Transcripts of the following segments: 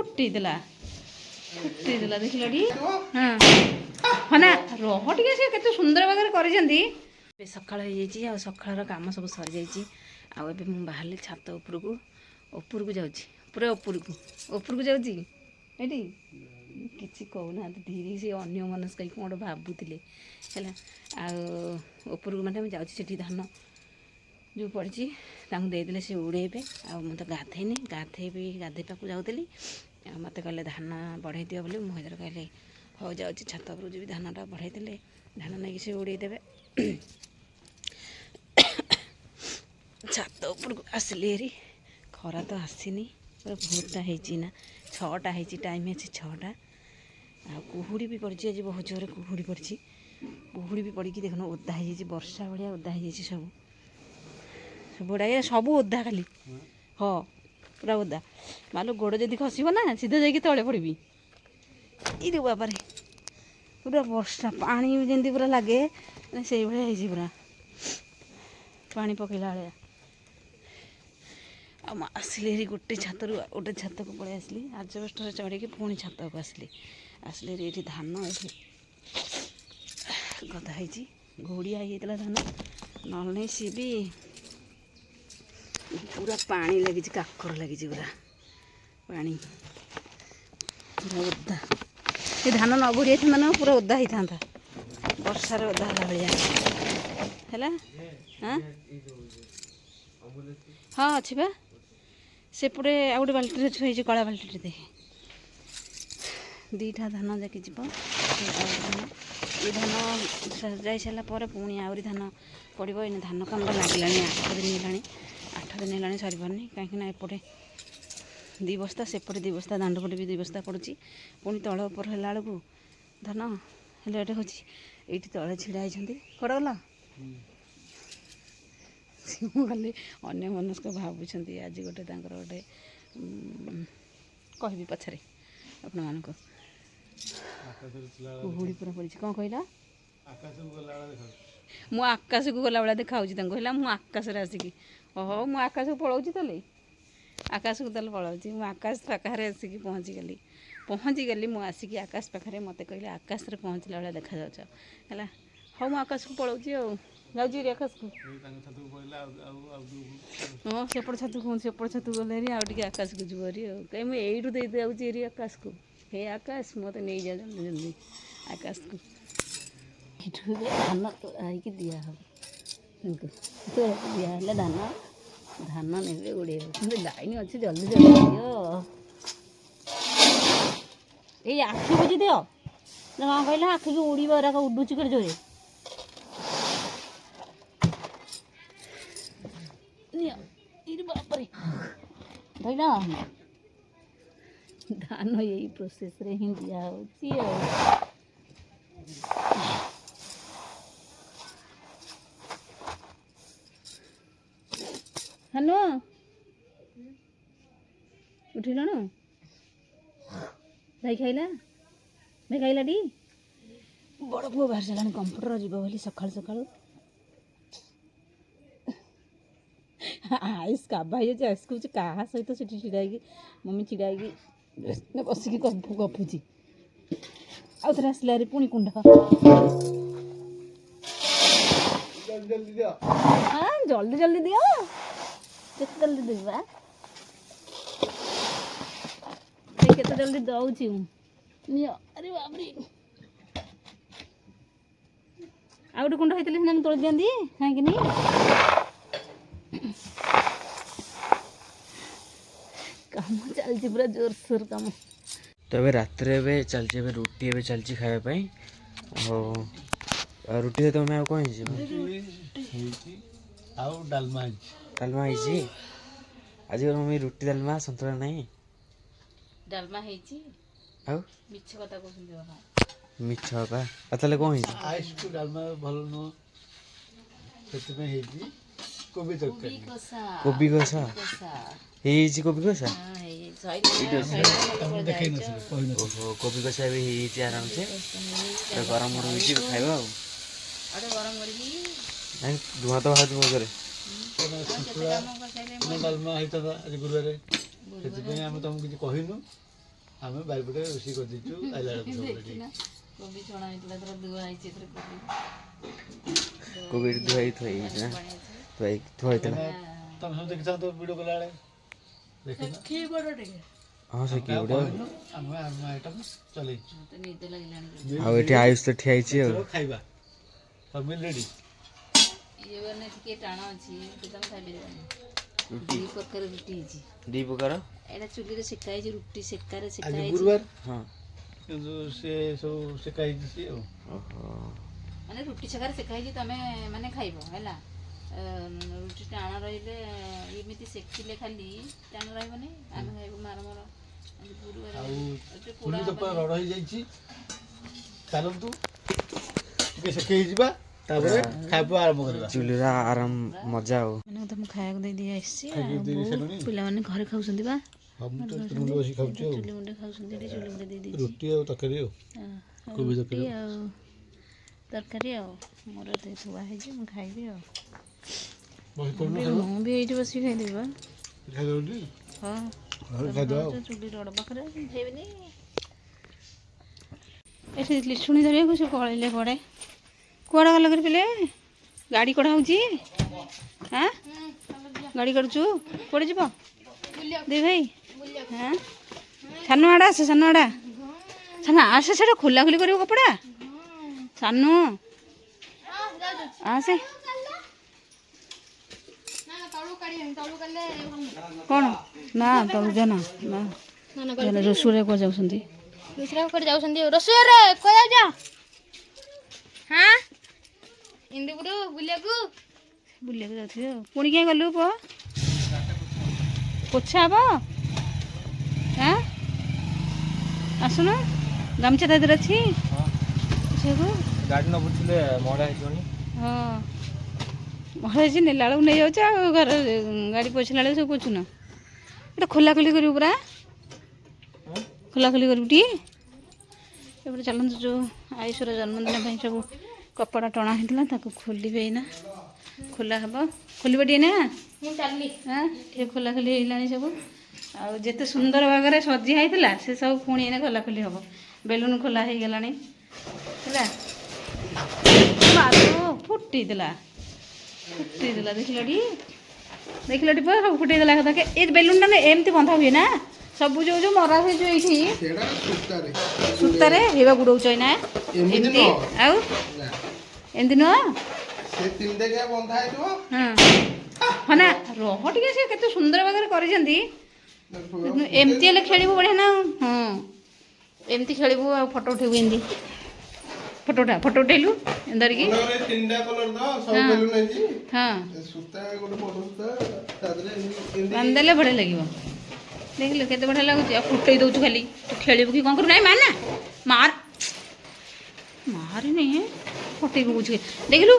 ଫୁଟେଇଦେଲା ଦେଖିଲଟି। ହଁ ହଁ ନା ରହ ଟିକେ, ସେ କେତେ ସୁନ୍ଦର ଭାବରେ କରିଛନ୍ତି। ଏବେ ସକାଳ ହେଇଯାଇଛି ଆଉ ସକାଳର କାମ ସବୁ ସରିଯାଇଛି। ଆଉ ଏବେ ମୁଁ ବାହାରିଲି ଛାତ ଉପରକୁ ଯାଉଛି, ପୁରା ଉପରକୁ ଯାଉଛି। ଏଇଠି କିଛି କହୁନାହାନ୍ତି, ଧୀରେ ସେ ଅନ୍ୟ ମନସ୍କ କ'ଣ ଗୋଟେ ଭାବୁଥିଲେ ହେଲା। ଆଉ ଉପରକୁ ମାନେ ମୁଁ ଯାଉଛି, ସେଠି ଧାନ ଯେଉଁ ପଡ଼ିଛି ତାଙ୍କୁ ଦେଇଦେଲେ ସେ ଉଡ଼େଇବେ। ଆଉ ମୁଁ ତ ଗାଧେଇବି, ଗାଧେଇବାକୁ ଯାଉଥିଲି। ଆଉ ମୋତେ କହିଲେ ଧାନ ବଢ଼େଇ ଦିଅ ବୋଲି, ମୁଁ ଏଥର କହିଲି ହଉ ଯାଉଛି ଛାତ ଉପରକୁ ଯିବି, ଧାନଟା ବଢ଼େଇ ଦେଲେ ଧାନ ନେଇକି ସେ ଉଡ଼େଇ ଦେବେ। ଛାତ ଉପରକୁ ଆସିଲି ହେରି, ଖରା ତ ଆସିନି, ପୁରା ଭୋରଟା ହେଇଛି ନା 6ଟା ହେଇଛି, ଟାଇମ୍ ଅଛି 6ଟା। ଆଉ କୁହୁଡ଼ି ବି ପଡ଼ିଛି, ଆଜି ବହୁତ ଜୋରରେ କୁହୁଡ଼ି ପଡ଼ିଛି। କୁହୁଡ଼ି ବି ପଡ଼ିକି ଦେଖୁନ ଓଦା ହେଇଯାଇଛି, ବର୍ଷା ଭଳିଆ ଓଦା ହେଇଯାଇଛି ସବୁ ଓଦା ଖାଲି। ହଁ ପୁରା ଓଦା ମାଲୋ, ଗୋଡ଼ ଯଦି ଖସିବ ନା ସିଧା ଯାଇକି ତଳେ ପଡ଼ିବି। ଏଇରେ ବାବାରେ, ପୁରା ବର୍ଷା ପାଣି ଯେମିତି ପୁରା ଲାଗେ ସେଇଭଳିଆ ହେଇଛି, ପୁରା ପାଣି ପକେଇଲା ଭଳିଆ। ଆଉ ମୁଁ ଆସିଲି ହେରି ଗୋଟେ ଛାତରୁ ଆଉ ଗୋଟେ ଛାତକୁ ପଳେଇ ଆସିଲି, ଆଜବେଷ୍ଟରେ ଚଢ଼ିକି ପୁଣି ଛାତକୁ ଆସିଲି ହେରି। ଏଇଠି ଧାନ ଏଠି ଗଦା ହେଇଛି, ଘୋଡ଼ିଆ ହେଇଯାଇଥିଲା ଧାନ, ନହେଲେ ନାହିଁ ସିଏ ବି ପୁରା ପାଣି ଲାଗିଛି, କାକର ଲାଗିଛି ପୁରା ପାଣି, ପୁରା ଓଦା। ସେ ଧାନ ନ ଘୋଡ଼ି ଯାଇଥାନ୍ତା ନା ପୁରା ଓଦା ହେଇଥାନ୍ତା, ବର୍ଷାରେ ଓଦା ହେଲା ଭଳିଆ ହେଲା। ହଁ ଅଛି ବା, ସେପଟେ ଆଉ ଗୋଟେ ବାଲ୍ଟିରେ ଛୁଆ ହେଇଛି, କଳା ବାଲ୍ଟିରେ ଦେଖେ, 2ଟା ଧାନ ଯାକି ଯିବ। ଏ ଧାନ ଯାଇ ସାରିଲା ପରେ ପୁଣି ଆହୁରି ଧାନ ପଡ଼ିବ। ଏଇନା ଧାନ କାମଟା ଲାଗିଲାଣି 8 ଦିନ ହେଲାଣି ସରିପାରୁନି, କାହିଁକିନା ଏପଟେ 2 ବସ୍ତା, ସେପଟେ 2 ବସ୍ତା, ଦାଣ୍ଡ ପଟେ ବି 2 ବସ୍ତା ପଡ଼ୁଛି। ପୁଣି ତଳ ଉପର ହେଲା ବେଳକୁ ଧାନ ଲେଟ୍ ହେଉଛି। ଏଇଠି ତଳେ ଛିଡ଼ା ହେଇଛନ୍ତି, କୁଆଡ଼େ ଗଲ? ମୁଁ ଖାଲି ଅନ୍ୟ ମନସ୍କ ଭାବୁଛନ୍ତି। ଆଜି ଗୋଟେ ତାଙ୍କର ଗୋଟେ କହିବି ପଛରେ ଆପଣମାନଙ୍କୁ। କୁହୁଡ଼ି ପୁରା ପଡ଼ିଛି। କ'ଣ କହିଲ? ମୁଁ ଆକାଶକୁ ଗଲାବେଳେ ଦେଖାହେଉଛି ତାଙ୍କୁ, ହେଲା ମୁଁ ଆକାଶରେ ଆସିକି, ହଉ ମୁଁ ଆକାଶକୁ ପଳାଉଛି ତାହେଲେ, ଆକାଶକୁ ତାହେଲେ ପଳାଉଛି। ମୁଁ ଆକାଶ ପାଖରେ ଆସିକି ପହଞ୍ଚିଗଲି। ମୁଁ ଆସିକି ଆକାଶ ପାଖରେ, ମୋତେ କହିଲେ ଆକାଶରେ ପହଞ୍ଚିଲା ଭଳିଆ ଦେଖାଯାଉଛ, ହେଲା। ହଉ ମୁଁ ଆକାଶକୁ ପଳାଉଛି, ଆଉ ଯାଉଛି ହେରି ଆକାଶକୁ। ହଁ ସେପଟ ଛାତକୁ ଗଲେ ହେରି, ଆଉ ଟିକେ ଆକାଶକୁ ଯିବ ହେରି। ଆଉ କାହିଁ ମୁଁ ଏଇଠୁ ଯାଉଛି ହେରି ଆକାଶକୁ। ହେ ଆକାଶ, ମୋତେ ନେଇଯାଅ ଜଲ୍ଦି ଆକାଶକୁ। ଏଇଠୁ ଧାନ ତୋଳା ହେଇକି ଦିଆହେବ, ଦିଆହେଲେ ଧାନ ନେବେ ଉଡ଼େଇବେ। କିନ୍ତୁ ଲାଇନ୍ ଅଛି, ଜଲ୍ଦି ଦିଅ। ଏଇ ଆଖି ବୁଜି ଦିଅ ନା କ'ଣ କହିଲା, ଆଖିକି ଉଡ଼ିବ, ଏରାକ ଉଡ଼ୁଛି କେଡ଼େ ଜୋରେ। ବାପରେ ଧଇଲ, ଧାନ ଏଇ ପ୍ରୋସେସ୍ରେ ହିଁ ଦିଆହେଉଛି। ଆଉ ହାନୁ ଉଠିଲଣ? ଭାଇ ଖାଇଲାଟି? ବଡ଼ ପୁଅ ବାହାରି ସାରିଲାଣି କମ୍ପ୍ୟୁଟର ଯିବ ବୋଲି ସକାଳୁ। ଆଇସ୍ କାବା ହେଇଯାଇଛି, ଆଇସ୍ କହୁଛି କାହା ସହିତ ସେଠି ଛିଡ଼ା ହେଇକି, ମମି ଛିଡ଼ା ହେଇକି ବସିକି ଗପୁଛି। ଆଉ ଥରେ ଆସିଲା ହେରି ପୁଣି କୁଣ୍ଡ। ହଁ ଜଲ୍ଦି ଦିଅ, କେତେ ଜଲ୍ଦି ଦେବି ବା, କେତେ ଜଲ୍ଦି ଦଉଛି ମୁଁ। ଆରେ ବାପରେ, ଆଉ ଗୋଟେ କୁଣ୍ଡ ହେଇଥିଲେ ସିନା ତୋଳି ଦିଅନ୍ତି, କାହିଁକିନି କାମ ଚାଲିଛି, ପୁରା ଜୋରସୋର କାମ। ତ ଏବେ ରାତିରେ ଚାଲିଛି, ରୁଟି ଚାଲିଛି ଖାଇବା ପାଇଁ। ଆଉ ରୁଟିରେ ତମେ ଆଉ କ'ଣ ହେଇଛି? ଆଉ ଡାଲମା ହେଇଛି। ଆଜି ମମି ରୁଟି ଡାଲମା, ସନ୍ତୁଳା ନାହିଁ? ଡାଲମା ହେଇଛି। ଆଉ ମିଛ କଥା କହୁଛନ୍ତି ବାବା। ମିଛ ବା, ଆଉ ତାହେଲେ କ'ଣ ହେଇଛି? ଆଇସ୍କୁ ଡାଲମା ଭଲ ନୁହଁ, ସେଥିପାଇଁ ହେଇଛି କୋବି ତରକାରୀ, କୋବି କଷା ହେଇଯାଇଛି। କୋବି କଷା ଦେଖେଇ ନଥିଲି, କହିନଥିଲି। ଓହୋ, କୋବି କଷା ଏବେ ହେଇଯାଇଛି ଆରାମସେ, ଗରମ ହେଇଛି ଖାଇବା। ଆଉ ନାଇଁ ଧୂଆଁ ତ ବାହାରୁଛି ମୋ ଘରେ। ସନ୍ତୁଳା ଡାଲମା ହେଇଥାନ୍ତା ଆଜି ଗୁରୁବାରେ, ସେଥିପାଇଁ ଆମେ ତମକୁ କିଛି କହିନୁ। ଆମେ ବାରିପଟେ ରୋଷେଇ କରିଦେଇଛୁ ଆଇଲା ବେଳକୁ ସବୁ ready। କୋବି ଛଣା ହେଇଥିଲା ଧର ଧୁଆ ହେଇଛି ଏଥିରେ କୋବି ଧୁଆ ହେଇ ଥୁଆ ହେଇଛି ନା ଥୁଆ ହେଇଥିଲା। ତମେ ସବୁ ଦେଖିଛ ତ ଭିଡ଼ିଓ କଲା ବେଳେ ଦେଖିନ? ହଁ ସେ କିଏ ଗୋଟେ ଆମେ ଆମ ଆଇଟମ୍ ଚଲେଇଛୁ। ନିଦ ଲାଗିଲାଣି ଆଉ ଏଠି ଆୟୁଷ ତ ଠିଆ ହେଇଛି ଆଉ। ଏଥର ଖାଇବା ସବୁ ମିଲ୍ ରେଡ଼ି। ଇଏ ମାନେ ଟିକେ ଟାଣ ଅଛି ତମେ ଖାଇପାରିବନି। ଦୁଇ ପ୍ରକାର ରୁଟି ହେଇଛି। ଦି ପ୍ରକାର ଏଇଟା ଚୁଲିରେ ସେକା ହେଇଛି ରୁଟି ସେକାରେ ସେକା ଆଜି ହେଇଛି। ଗୁରୁବାର ହଁ କିନ୍ତୁ ସେ ସବୁ ସେକା ହେଇଛି ସିଏ ଆଉ। ଓହୋ ମାନେ ରୁଟି ସେକାରେ ସେକା ହେଇଛି ତମେ ମାନେ ଖାଇବ ହେଲା। ରୁଟି ଟାଣ ରହିଲେ ଏମିତି ସେକିଲେ ଖାଲି ଟାଣ ରହିବନି। ଆମେ ଖାଇବୁ ମାରମର ଆଜି ଗୁରୁବାର ଆଉ ଟିକେ ଚୁଲି ପୋଡ଼ା ତ ପୁରା ରଡ଼ ହେଇଯାଇଛି। ଚାଲନ୍ତୁ ଟିକେ ସେକେଇ ଯିବା ତାପରେ ଖାଇବା ଆରମ୍ଭ କରିବା। ଚୁଲିର ଆରାମ ମଜା ଆଉ। ମାନେ ତ ମୁଁ ଖାଇବାକୁ ଦେଇ ଆସିଛି ଖାଇକି ଆଉ ଦେଇ ବୋଉ ସାରିଲୁଣି? ପିଲାମାନେ ଘରେ ଖାଉଛନ୍ତି ବା। ହଁ ମୁଁ ତ ଚୁଲି ମୁଣ୍ଡ ବସି ଖାଉଛି ଆଉ। ଚୁଲି ମୁଣ୍ଡେ ଖାଉଛନ୍ତି ଏଠି ଚୁଲି ମୁଣ୍ଡେ ଦେଇ ଦେଇଛି। ରୁଟି ଆଉ ତରକାରୀ ଆଉ କୋବି ରୁଟି ତରକାରୀ। ଆଉ ତରକାରୀ ଆଉ ମୋର ଏତେ ଥୁଆ ହେଇଛି ମୁଁ ଖାଇବି ଆଉ। ବସି ପଡୁନ ଖାଇବ। ମୁଁ ବି ଏଇଠି ବସିକି ଖାଇଦେବି ବା। ଖାଇଦେଉଠି ହଁ ଖାଇଦେବା ଆଉ। ଚୁଲି ରଡ଼ ପାଖରେ ଖାଇବିନି। ଏଠି ଲିଶୁଣି ଧରିବାକୁ ସେ ପଳେଇଲେ କୁଆଡ଼େ। କୁଆଡ଼େ ଗଲ କରି ପିଲେ? ଗାଡ଼ି କଢ଼ା ହେଉଛି? ଆଁ ଗାଡ଼ି କାଢ଼ୁଛୁ? କୁଆଡ଼େ ଯିବ ଦେଇ ଭାଇ? ହଁ ସାନ ଆଡ଼ା ଆସେ ସାନ ଆଡ଼ା ସାନ ଆସେ ସେଟା ଖୋଲାଖୋଲି କରିବ କପଡ଼ା ସାନୁ ଆସେ। କ'ଣ ନା ତଳୁ ଯା ନା ନା ରୋଷେଇରେ କୁଆ ଯାଉଛନ୍ତି? କୁଆଡ଼େ ଯାଉଛନ୍ତି? ରୋଷେଇରେ କୁଆଡ଼େ ଯାଉଛ? ହଁ ଇନ୍ଦୁପୁର ବୁଲିବାକୁ ଯାଉଥିବେ ଆଉ। ପୁଣି କାହିଁ ଗଲୁ ପୁଅ? ପୋଛା ହବ? ଆଁ ଆସୁନ ଗାମୁଛା ତା ଦେହରେ ଅଛି ପୋଛିବାକୁ। ଗାଡ଼ି ନ ବୁଝିଲେ ମଡ଼ା ହେଇଯିବନି। ହଁ ମଡ଼ା ହେଇଛି ନେଲା ବେଳକୁ ନେଇଯାଉଛି ଆଉ ଘର ଗାଡ଼ି ପୋଛିଲା ବେଳକୁ ସବୁ ପୋଛୁନ। ଏଇଟା ଖୋଲାଖୋଲି କରିବୁ ପୁରା ଖୋଲାଖୋଲି କରିବୁ ଟି। ଏପଟେ ଚାଲନ୍ତୁ ଯେଉଁ ଆୟୁଷର ଜନ୍ମଦିନ ପାଇଁ ସବୁ କପଡ଼ା ଟଣା ହେଇଥିଲା ତାକୁ ଖୋଲିବେ ଏଇନା। ଖୋଲା ହେବ ଖୋଲିବ ଟିକେ ନା ମୁଁ ଚାଲିଲି। ହଁ ଟିକେ ଖୋଲାଖୋଲି ହେଇଗଲାଣି ସବୁ। ଆଉ ଯେତେ ସୁନ୍ଦର ଭାବରେ ସଜା ହେଇଥିଲା ସେ ସବୁ ପୁଣି ଏଇନା ଖୋଲାଖୋଲି ହେବ। ବେଲୁନ୍ ଖୋଲା ହେଇଗଲାଣି ହେଲା। ଫୁଟିଥିଲା ଦେଖିଲଟି ପୁଅ ସବୁ ଫୁଟେଇଦେଲା ଏକାଥରକେ। ଏ ବେଲୁନ୍ଟା ନା ଏମିତି ବନ୍ଧା ହୁଏ ନା ସବୁ ଯେଉଁ ମରା ହୁଏ ଯେଉଁ ଏଇଠି ସୂତାରେ ହେବା ଗୁଡ଼ଉଛ ଏଇନା ଏମିତି ଆଉ ଏମିତି ନୁହଁ। ହଁ ନା ରହ ଟିକେ ସେ କେତେ ସୁନ୍ଦର ଭାବରେ କରିଛନ୍ତି। ଏମିତି ହେଲେ ଖେଳିବୁ ବଢ଼ିଆ ନା। ହଁ ଏମିତି ଖେଳିବୁ ଆଉ ଫଟୋ ଉଠେଇବୁ ଏମିତି ଫଟୋ ଉଠେଇଲୁ ଧରିକି। ହଁ ବାନ୍ଧିଦେଲେ ବଢ଼ିଆ ଲାଗିବ। ଦେଖିଲୁ କେତେ ବଢ଼ିଆ ଲାଗୁଛି। ଆଉ ଫୁଟେଇ ଦେଉଛୁ ଖାଲି ତୁ ଖେଳିବୁ କି କ'ଣ କରିବୁ? ନାଇଁ ମାରିନି ଫଟେଇ ପକଉଛି। ଦେଖିଲୁ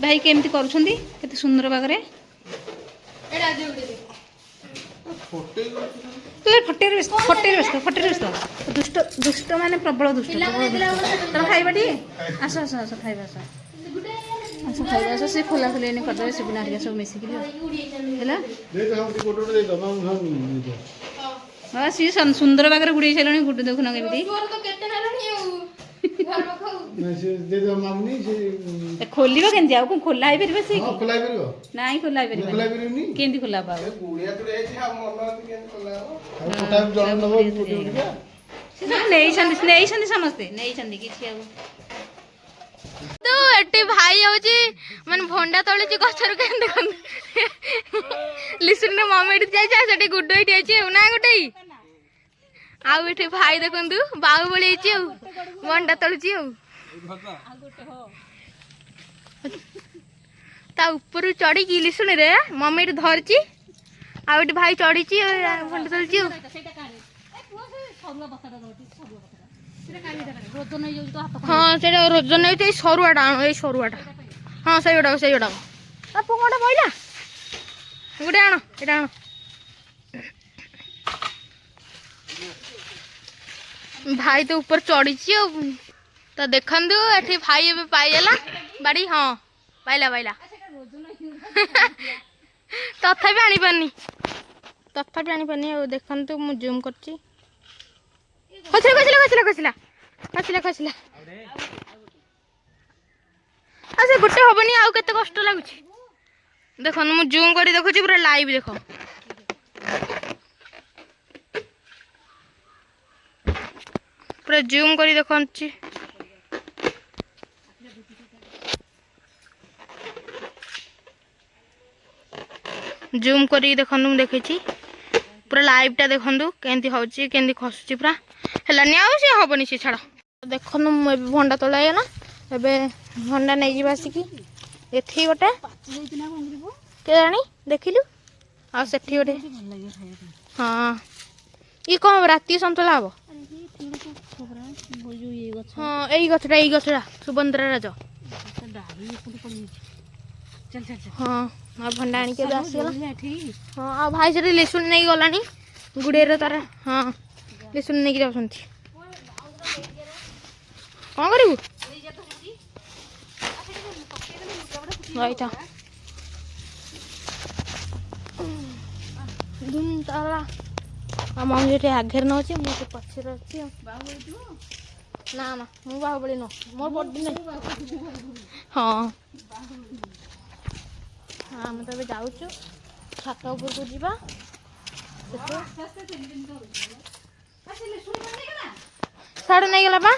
ଭାଇ କେମିତି କରୁଛନ୍ତି କେତେ ସୁନ୍ଦର ଭାବରେ। ତୁ ଫଟେଇରେ ବ୍ୟସ୍ତ ଦୁଷ୍ଟ ମାନେ ପ୍ରବଳ ଦୁଷ୍ଟ। ତମେ ଖାଇବା ଟିକେ ଆସ ଖାଇବା ଆସ ସେ ଖୋଲାଖୋଲି ଏଇନେ କରିଦେବେ ସିବୁନା ହେରିକା ସବୁ ମିଶିକିରି ହେଲା। ହଁ ସିଏ ସୁନ୍ଦର ଭାବରେ ଗୁଡ଼େଇ ସାରିଲାଣି। ଗୁଡ଼େ ଦେଖୁନ କେମିତି ଖୋଲିବ କେମିତି? ଆଉ କ'ଣ ଖୋଲା ହେଇପାରିବ ସେ? ନାଇଁ ଖୋଲା ହେଇପାରିବନି। କେମିତି ଖୋଲା ହବ? ନେଇଛନ୍ତି ସମସ୍ତେ ନେଇଛନ୍ତି କିଛି ଆଉ। ତୁ ଏଠି ଭାଇ ହଉଛି ମାନେ ଭଣ୍ଡା ତୋଳିଛି ଗଛରୁ କେମିତି ଲିସୁନ ମମି ଏଠି ଯାଇଛି ଆଉ ସେଠି ଗୁଡୁ ଏଠି ଅଛି ଆଉ ନା ଗୋଟେ। ଆଉ ଏଠି ଭାଇ ଦେଖନ୍ତୁ ବାହୁବଳି ହେଇଛି ଆଉ ଭଣ୍ଡା ତୋଳୁଛି ଆଉ ତା ଉପରୁ ଚଢିକି ଲିସୁନରେ ମମି ଏଠି ଧରିଛି ଆଉ ଏଠି ଭାଇ ଚଢିଛି ଭଣ୍ଡା ତୋଳୁଛି ଆଉ। ହଁ ସେଇଟା ରୋଜନ ହେଇଛି। ଏଇ ସରୁଆଟା ଆଣ ଏଇ ସରୁଆଟା ହଁ ସେଇଗୁଡାକ ପୁଅ ଗୋଟେ କହିଲା ଗୋଟେ ଆଣ ଏଇଟା ଆଣ। ଭାଇ ତ ଉପରେ ଚଢିଛି ଆଉ ତ ଦେଖନ୍ତୁ ଏଠି ଭାଇ ଏବେ ପାଇଗଲା ବାଡି। ହଁ ପାଇଲା ତଥାପି ଆଣିପାରୁନି ଆଉ ଦେଖନ୍ତୁ ମୁଁ ଜୁମ୍ କରୁଛି। ଖସିଲା ଆଉ ସେ ଗୋଟେ ହବନି ଆଉ କେତେ କଷ୍ଟ ଲାଗୁଛି ଦେଖନ୍ତୁ ମୁଁ ଜୁମ୍ କରି ଦେଖୁଛି ପୁରା ଲାଇଭ ଦେଖ ପୁରା ଜୁମ୍ କରି ଦେଖୁଛି ଜୁମ୍ କରିକି ଦେଖନ୍ତୁ ମୁଁ ଦେଖିଛି पूरा लाइव टा देखु केमती हूँ केमती खसुची पूरा है सी हेनी सी छाड़ देखु मुझे भंडा तोलाइगला एवं भंडा नहीं जावा आसिक एथी गोटे के जानी देखिलु आ सेठी गोटे हाँ ये कौन हम राति सतुला हम हाँ यही गछटा सुभद्रा राज हाँ आ भंडा आनिक आसगला हाँ आ भाई से लिसुन नहीं गला गुड़े तार हाँ लिसुन नहीं जाऊँ कौन करू रही धूम तारा आ मम्मी ये आगे नौचे मुझे पछे अच्छी ना ना मु बाहुबली न मोर बड़ी नहीं हाँ हाँ मैं तो जाऊँ छात उपर को जीवा साढ़े नहीं गला बा